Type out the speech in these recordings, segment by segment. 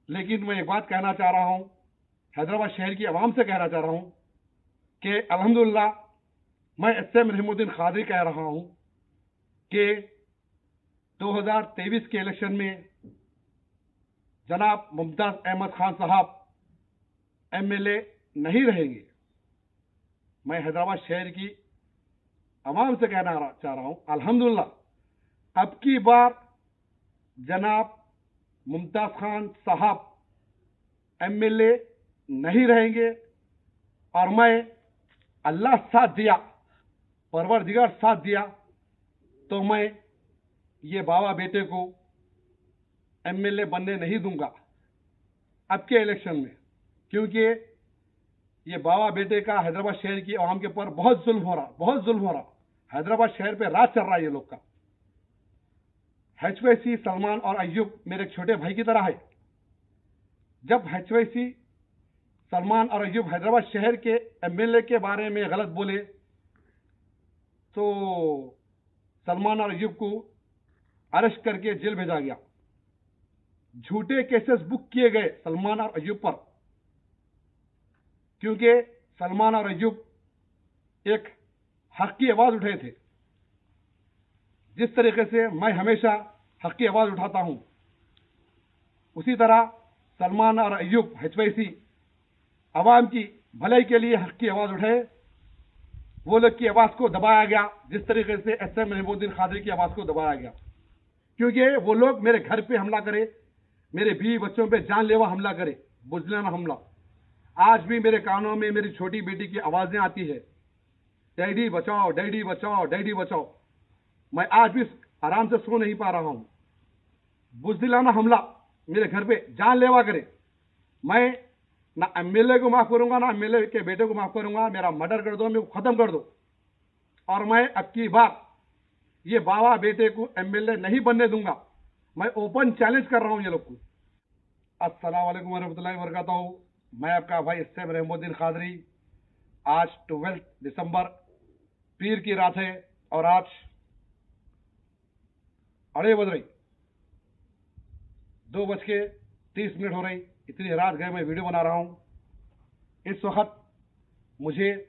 लेकिन मैं एक बात कहना चाह रहा हूं, हैदराबाद शहर की आवाम से कहना चाह रहा हूं कि अल्हम्दुलिल्लाह मैं एसएम रहमुद्दीन कादरी कह रहा हूं कि 2023 के इलेक्शन में जनाब मुमताज अहमद खान साहब एमएलए नहीं रहेंगे। मैं हैदराबाद शहर की आवाम से कहना चाह रहा हूं, अल्हम्दुलिल्लाह अब की बार जनाब मुमताज खान साहब एमएलए नहीं रहेंगे और मैं अल्लाह साथ दिया, परवरदिगार साथ दिया तो मैं ये बाबा बेटे को एमएलए बनने नहीं दूंगा अब के इलेक्शन में, क्योंकि ये बाबा बेटे का हैदराबाद शहर की आवाम के ऊपर बहुत जुल्म हो रहा। हैदराबाद शहर पे राज चल रहा है ये लोग का। एचवाईसी सलमान और अय्यूब मेरे छोटे भाई की तरह है। जब एचवाईसी सलमान और अय्यूब हैदराबाद शहर के एमएलए के बारे में गलत बोले तो सलमान और अय्यूब को अरेस्ट करके जेल भेजा गया। झूठे केसेस बुक किए गए सलमान और अय्यूब पर, क्योंकि सलमान और अय्यूब एक हक की आवाज उठाए थे। जिस तरीके से मैं हमेशा हक की आवाज उठाता हूं, उसी तरह सलमान और अय्यूब एचवाईसी आवाम की भलाई के लिए हक की आवाज उठाए। वो लोग की आवाज को दबाया गया जिस तरीके से एसएम रहमुद्दीन कादरी की आवाज को दबाया गया, क्योंकि वो लोग मेरे घर पे हमला करे, मेरे बीवी बच्चों पे जानलेवा हमला करे, बुज़दिलाना हमला। आज भी मेरे कानों में मेरी छोटी बेटी की आवाजें आती है, डैडी बचाओ, डैडी बचाओ, डैडी बचाओ। मैं आज भी आराम से सो नहीं पा रहा हूं। बुज़दिलाना हमला मेरे घर पे जानलेवा करे, मैं ना एमएलए को माफ करूंगा ना एमएलए के बेटे को माफ करूंगा। मेरा मर्डर कर दो, मेरे को खत्म कर दो। और मैं अब की बार ये बाबा बेटे को एमएलए नहीं बनने दूंगा। मैं ओपन चैलेंज कर रहा हूं ये लोग को। अस्सलाम वालेकुम वरहमतुल्लाहि वबरकातुहू। मैं आपका भाई एसएम रहमुद्दीन कादरी। आज 12 दिसंबर पीर की रात है और आज 2:30 हो रही। इतनी रात गए मैं वीडियो बना रहा हूं। इस वक्त मुझे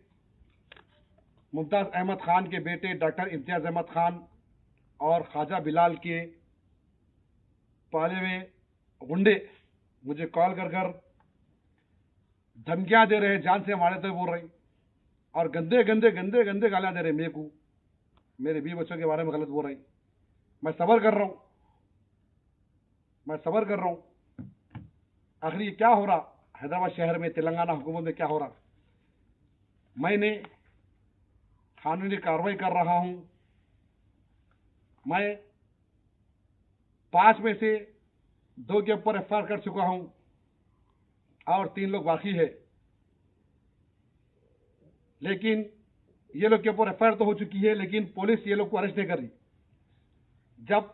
मुमताज अहमद खान के बेटे डॉक्टर इम्तियाज अहमद खान और ख्वाजा बिलाल के पाले में गुंडे मुझे कॉल कर धमकियां दे रहे, जान से मारे तो बोल रहे और गंदे गंदे गंदे गंदे गालियां दे रहे मेरे को, मेरे बीवी बच्चों के बारे में गलत बोल रहे। मैं सब्र कर रहा हूं। आखिर ये क्या हो रहा हैदराबाद शहर में, तेलंगाना हुकूमत में क्या हो रहा? मैंने कानूनी कार्रवाई कर रहा हूं। मैं 5 में से 2 के ऊपर एफआईआर कर चुका हूं और 3 लोग बाकी है। लेकिन ये लोग के ऊपर एफआईआर तो हो चुकी है, लेकिन पुलिस ये लोग को अरेस्ट नहीं कर रही। जब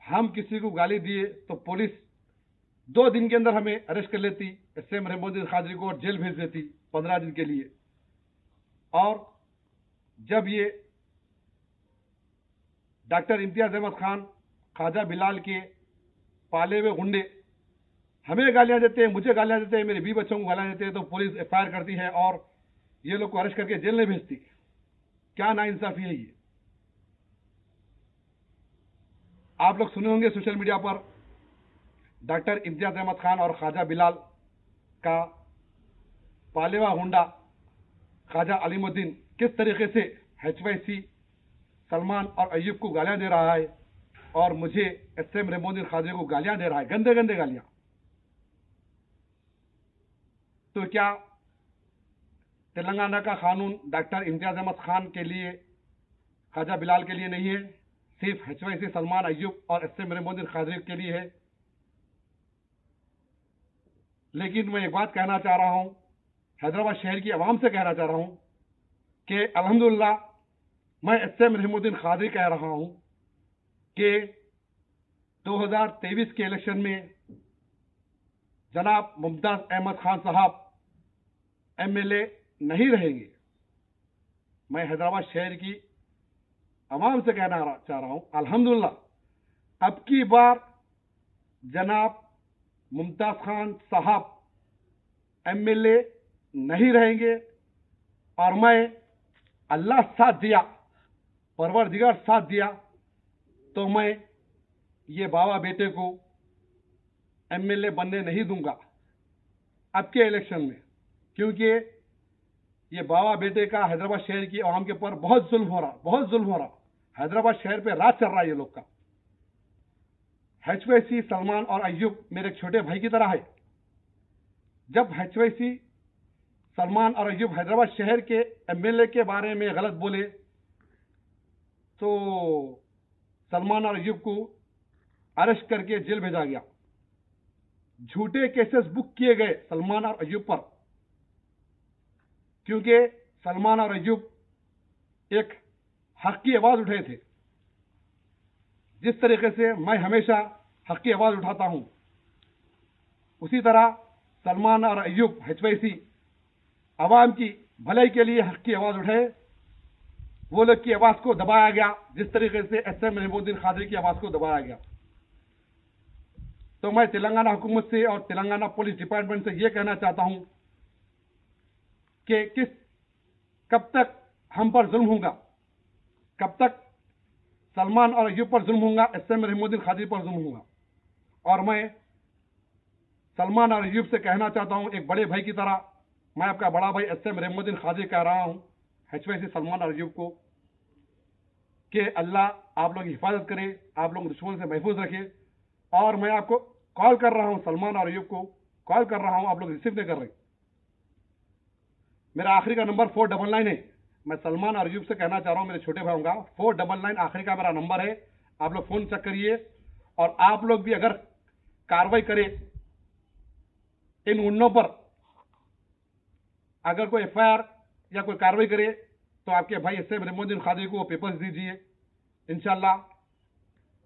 हम किसी को गाली दिए तो पुलिस 2 दिन के अंदर हमें अरेस्ट कर लेती, एसएम रहमुद्दीन कादरी को जेल भेज देती 15 दिन के लिए। और जब ये डॉक्टर इम्तियाज अहमद खान, ख्वाजा बिलाल के पाले हुए गुंडे हमें गालियां देते हैं, मुझे गालियां देते हैं, मेरे बीवी बच्चों को गालियां देते हैं, तो पुलिस एफआईआर करती है और ये लोग को अरेस्ट करके जेल नहीं भेजती। क्या नाइंसाफी है ये? आप लोग सुने होंगे सोशल मीडिया पर डॉक्टर इम्तियाज अहमद खान और ख्वाजा बिलाल का पालेवा गुंडा ख्वाजा अलीमुद्दीन किस तरीके से एचवाईसी सलमान और अय्यूब को गालियां दे रहा है और मुझे एसएम रहमुद्दीन कादरी को गालियां दे रहा है, गंदे गंदे गालियां। तो क्या तेलंगाना का कानून डॉक्टर इम्तियाज अहमद खान के लिए, ख्वाजा बिलाल के लिए नहीं है, सिर्फ एचवाईसी सलमान अय्यूब और एसएम रहमुद्दीन कादरी के लिए है? लेकिन मैं एक बात कहना चाह रहा हूं, हैदराबाद शहर की आवाम से कहना चाह रहा हूं कि अल्हम्दुलिल्लाह मैं एसएम रहमुद्दीन कादरी कह रहा हूं कि 2023 के इलेक्शन में जनाब मुमताज अहमद खान साहब एमएलए नहीं रहेंगे। मैं हैदराबाद शहर की आवाम से कहना चाह रहा हूं, अल्हम्दुलिल्लाह अब की बार जनाब मुमताज खान साहब एमएलए नहीं रहेंगे और मैं अल्लाह साथ दिया, परवरदिगार साथ दिया तो मैं ये बाबा बेटे को एमएलए बनने नहीं दूंगा अब के इलेक्शन में, क्योंकि ये बाबा बेटे का हैदराबाद शहर की आवाम के ऊपर बहुत जुल्म हो रहा। हैदराबाद शहर पे राज चल रहा है ये लोग का। एचवाईसी सलमान और अय्यूब मेरे एक छोटे भाई की तरह है। जब एचवाईसी सलमान और अय्यूब हैदराबाद शहर के एमएलए के बारे में गलत बोले तो सलमान और अय्यूब को अरेस्ट करके जेल भेजा गया। झूठे केसेस बुक किए गए सलमान और अय्यूब पर, क्योंकि सलमान और अय्यूब एक हक की आवाज उठाए थे। जिस तरीके से मैं हमेशा हक की आवाज उठाता हूं, उसी तरह सलमान और अय्यूब एचवाईसी आवाम की भलाई के लिए हक की आवाज उठाए। वो लोग की आवाज को दबाया गया जिस तरीके से एसएम रहमुद्दीन खादरी की आवाज को दबाया गया। तो मैं तेलंगाना हुकूमत से और तेलंगाना पुलिस डिपार्टमेंट से यह कहना चाहता हूं कि कब तक हम पर जुल्म होगा, कब तक सलमान और अय्यूब पर जुल्म होगा, एसएम रहमुद्दीन खादरी पर जुल्म होगा। और मैं सलमान और अय्यूब से कहना चाहता हूं, एक बड़े भाई की तरह मैं आपका बड़ा भाई एसएम रहमुद्दीन खादरी कह रहा हूं एचवाईसी सलमान और अय्यूब को कि अल्लाह आप लोग की हिफाजत करे, आप लोग दुश्मन से महफूज रखे। और मैं आपको कॉल कर रहा हूं, सलमान और अय्यूब को कॉल कर रहा हूं, आप लोग रिसीव नहीं कर रहे। मेरा आखिरी का नंबर 499 है। मैं सलमान और अय्यूब से कहना चाह रहा हूं, मेरे छोटे भाई होगा 499 आखिरी का मेरा नंबर है। आप लोग फोन चेक करिए और आप लोग भी अगर कार्रवाई करें इन गुंडों पर, अगर कोई एफआईआर या कोई कार्रवाई करे तो आपके भाई एसएम रहमुद्दीन खादरी को पेपर्स दीजिए। इंशाल्लाह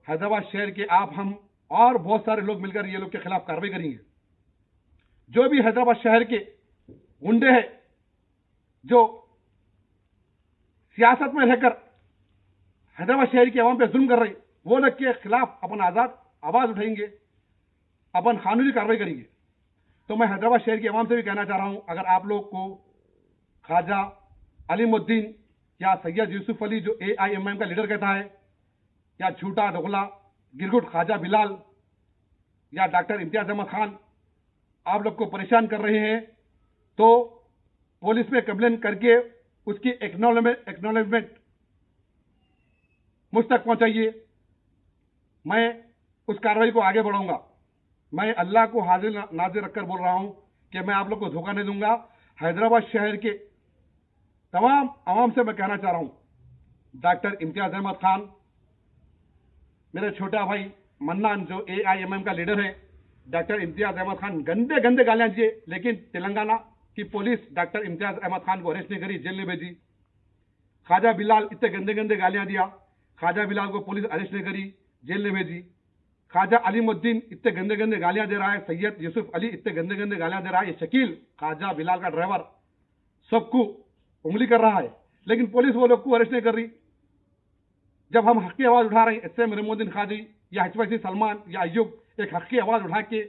हैदराबाद शहर के आप, हम और बहुत सारे लोग मिलकर ये लोग के खिलाफ कार्रवाई करेंगे। जो भी हैदराबाद शहर के गुंडे हैं जो सियासत में रहकर हैदराबाद शहर की आवाम पे जुल्म कर रहे, वो लोग के खिलाफ अपन आजाद आवाज उठाएंगे, अपन कानूनी कार्रवाई करेंगे। तो मैं हैदराबाद शहर की आवाम से भी कहना चाह रहा हूं, अगर आप लोग को ख्वाजा अलीमुद्दीन या सैयद यूसुफ अली जो एआईएमआईएम का लीडर कहता है, या झूठा दोगला गिरगुट ख्वाजा बिलाल या डॉक्टर इम्तियाज अहमद खान आप लोग को परेशान कर रहे हैं, तो पुलिस में कंप्लेन करके उसकी एक्नॉलेजमेंट मुझ तक पहुंचाइए। मैं उस कार्रवाई को आगे बढ़ाऊंगा। मैं अल्लाह को हाजिर नाजिर रखकर बोल रहा हूं कि मैं आप लोग को धोखा नहीं दूंगा। हैदराबाद शहर के तमाम आवाम से मैं कहना चाह रहा हूं, डॉक्टर इम्तियाज अहमद खान, मेरे छोटा भाई मन्नान जो एआईएमआईएम का लीडर है, डॉक्टर इम्तियाज अहमद खान गंदे गंदे गालियां दिए, लेकिन तेलंगाना की पुलिस डॉक्टर इम्तियाज अहमद खान को अरेस्ट नहीं करी, जेल नहीं भेजी। ख्वाजा बिलाल इतने गंदे गंदे गालियां दिया, ख्वाजा बिलाल को पुलिस अरेस्ट नहीं करी, जेल नहीं भेजी। ख्वाजा अलीमुद्दीन इतने गंदे गंदे गालियां दे रहा है, सैयद यूसुफ अली इतने गंदे गंदे गालियां दे रहा है, ये शकील ख्वाजा बिलाल का ड्राइवर सबको उंगली कर रहा है, लेकिन पुलिस वो लोग को अरेस्ट नहीं कर रही। जब हम हक की आवाज उठा रहे हैं, एसएम रहमुद्दीन खादरी या एचवाईसी सलमान या अय्यूब एक हक की आवाज उठा के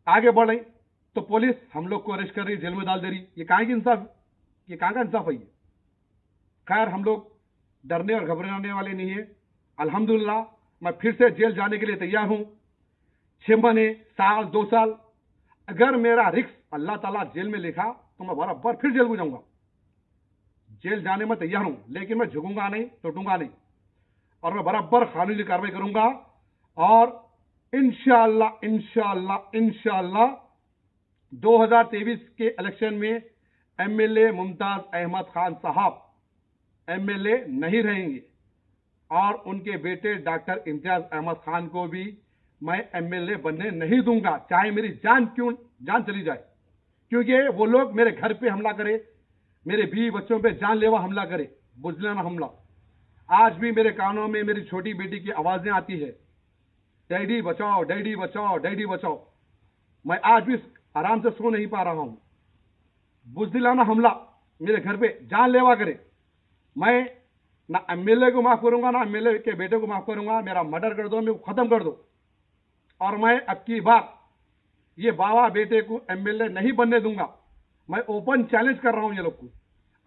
आगे बढ़ रही, तो पुलिस हम लोग को अरेस्ट कर रही, जेल में डाल दे रही। ये कहां की इंसाफ, ये कहां का इंसाफ है ये? खैर, हम लोग डरने और घबराने वाले नहीं है। अल्हम्दुलिल्लाह मैं फिर से जेल जाने के लिए तैयार हूं। 6 महीने, साल, 2 साल, अगर मेरा रिस्क अल्लाह ताला जेल में लिखा तो मैं बराबर फिर जेल में जाऊंगा। जेल जाने में तैयार हूं, लेकिन मैं झुकूंगा नहीं, टूटूंगा नहीं, और मैं बराबर कानूनी कार्रवाई करूंगा। और इंशाअल्लाह इंशाअल्लाह इंशाअल्लाह 2023 के इलेक्शन में एमएलए मुमताज अहमद खान साहब एमएलए नहीं रहेंगे और उनके बेटे डॉक्टर इम्तियाज अहमद खान को भी मैं एमएलए बनने नहीं दूंगा, चाहे मेरी जान चली जाए। क्योंकि वो लोग मेरे घर पे हमला करे, मेरे बीवी बच्चों पे जानलेवा हमला करे, बुजदिलाना हमला। आज भी मेरे कानों में मेरी छोटी बेटी की आवाजें आती है, डैडी बचाओ, डैडी बचाओ, डैडी बचाओ। मैं आज भी आराम से सो नहीं पा रहा हूं। बुजदिलाना हमला मेरे घर पे जानलेवा करे, मैं ना एमएलए को माफ करूंगा, ना एमएलए के बेटे को माफ करूंगा। मेरा मर्डर कर दो, मैं खत्म कर दो, और मैं अब की बार ये बाबा बेटे को एमएलए नहीं बनने दूंगा। मैं ओपन चैलेंज कर रहा हूं ये लोग को।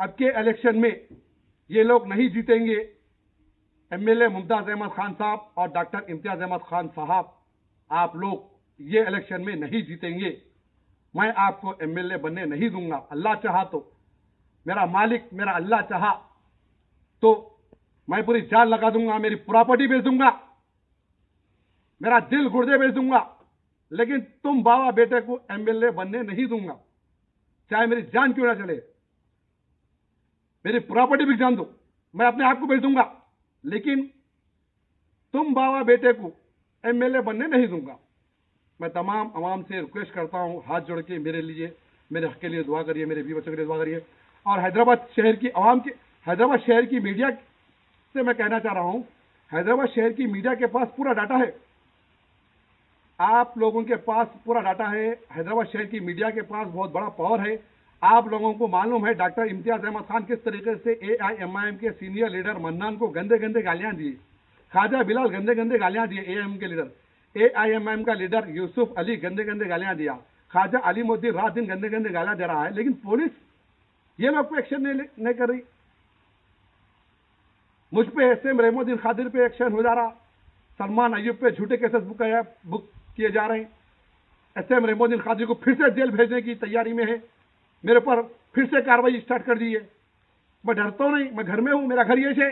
अब के इलेक्शन में ये लोग नहीं जीतेंगे। एमएलए मुमताज अहमद खान साहब और डॉक्टर इम्तियाज अहमद खान साहब, आप लोग ये इलेक्शन में नहीं जीतेंगे। मैं आपको एमएलए बनने नहीं दूंगा। अल्लाह चाहा तो, मेरा मालिक मेरा अल्लाह चाहा तो मैं पूरी जान लगा दूंगा, मेरी प्रॉपर्टी बेच दूंगा, मेरा दिल गुर्दे बेच दूंगा, लेकिन तुम बाबा बेटे को एमएलए बनने नहीं दूंगा, चाहे मेरी जान क्यों ना चले। मेरी प्रॉपर्टी भी जान दो, मैं अपने आप को बेच दूंगा, लेकिन तुम बाबा बेटे को एमएलए बनने नहीं दूंगा। मैं तमाम आवाम से रिक्वेस्ट करता हूं, हाथ जोड़ के मेरे लिए, मेरे हक के लिए दुआ करिए, मेरे बीवी बच्चों के लिए दुआ करिए। और हैदराबाद शहर की आवाम की, हैदराबाद शहर की मीडिया से मैं कहना चाह रहा हूं, हैदराबाद शहर की मीडिया के पास पूरा डाटा है। आप लोगों के पास पूरा डाटा है। हैदराबाद शहर की मीडिया के पास बहुत बड़ा पावर है। आप लोगों को मालूम है डॉक्टर इम्तियाज अहमद खान किस तरीके से एआईएमआईएम के सीनियर लीडर मन्नान को गंदे गंदे गालियां दी, ख्वाजा बिलाल गंदे गंदे गालियां दिए, एआईएम के लीडर, एआईएमआईएम का लीडर यूसुफ अली गंदे गंदे गालियां दिया, ख्वाजा अलीमुद्दीन रात दिन गंदे गंदे गालियां दे रहा है, लेकिन पुलिस ये लोग पे एक्शन नहीं कर रही। मुझ पे एसएम रहमुद्दीन खादिर पे एक्शन हो जा रहा, सलमान अय्यूब पे झूठे केसेस बुक किए जा रहे हैं। एसएम रहमुद्दीन खादिर को फिर से जेल भेजने की तैयारी में है, मेरे पर फिर से कार्रवाई स्टार्ट कर दी है। मैं डरता हूं नहीं, मैं घर में हूं, मेरा घर ये है,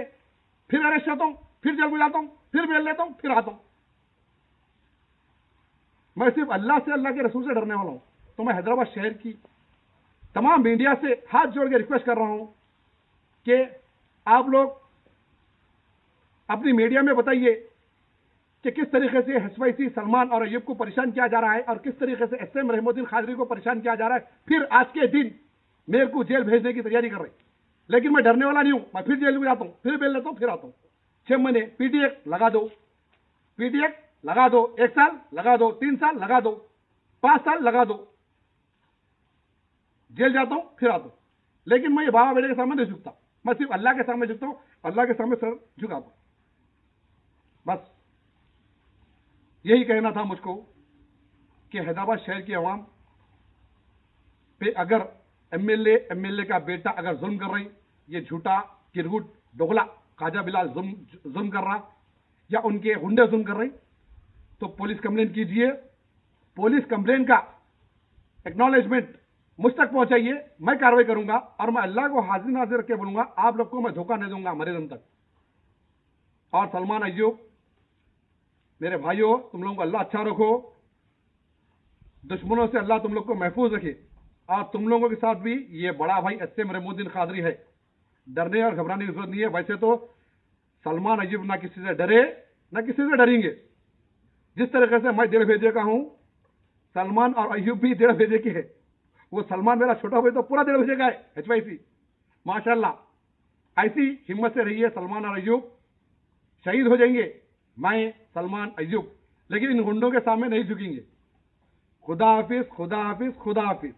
फिर अरेस्ट होता हूं, फिर जेल में जाता हूं, फिर बेल लेता हूं, फिर आता हूं। मैं सिर्फ अल्लाह से, अल्लाह के रसूल से डरने वाला हूं। तो मैं हैदराबाद शहर की तमाम मीडिया से हाथ जोड़ के रिक्वेस्ट कर रहा हूं कि आप लोग अपनी मीडिया में बताइए कि किस तरीके से एसवाईसी सलमान और अय्यूब को परेशान किया जा रहा है और किस तरीके से एसएम रहमुद्दीन खादरी को परेशान किया जा रहा है। फिर आज के दिन मेरे को जेल भेजने की तैयारी कर रहे हैं, लेकिन मैं डरने वाला नहीं हूं। मैं फिर जेल में जाता हूं, फिर बेल लेता हूं, फिर आता हूं। 6 महीने पीटीएक लगा दो, पीटीएक लगा दो, 1 साल लगा दो, 3 साल लगा दो, 5 साल लगा दो, जेल जाता हूं, फिर आता हूं। लेकिन मैं ये बाबा बेटे के सामने नहीं झुकता, मैं सिर्फ अल्लाह के सामने झुकता हूं, अल्लाह के सामने सर झुकाता हूं। बस यही कहना था मुझको कि हैदराबाद शहर की आवाम पे अगर एमएलए का बेटा अगर जुल्म कर रही, ये झूठा किरगुट दोगला ख्वाजा बिलाल जुल्म कर रहा, या उनके गुंडे जुल्म कर रही, तो पुलिस कंप्लेंट कीजिए। पुलिस कंप्लेंट का एक्नॉलेजमेंट मुझ तक पहुंचाइए, मैं कार्रवाई करूंगा और मैं अल्लाह को हाजिर नाजिर रख के बोलूंगा, आप लोग को मैं धोखा नहीं दूंगा मरे दम तक। और सलमान अय्यूब मेरे भाइयों, तुम लोगों को अल्लाह अच्छा रखो, दुश्मनों से अल्लाह तुम लोग को महफूज रखे। और तुम लोगों के साथ भी ये बड़ा भाई एसएम रहमुद्दीन खादरी है, डरने और घबराने की जरूरत नहीं है। वैसे तो सलमान अय्यूब ना किसी से डरे ना किसी से डरेंगे। जिस तरीके से मैं 1.5 भेजे का हूं, सलमान और अय्यूब भी 1.5 भेजे के है। वो सलमान मेरा छोटा भाई तो पूरा 1.5 भेजे का है, एचवाईसी माशाल्लाह। ऐसी हिम्मत से रहिए, सलमान और अय्यूब शहीद हो जाएंगे, मैं सलमान अय्यूब, लेकिन इन गुंडों के सामने नहीं झुकेंगे। खुदा हाफिज, खुदा हाफिज, खुदा हाफिज।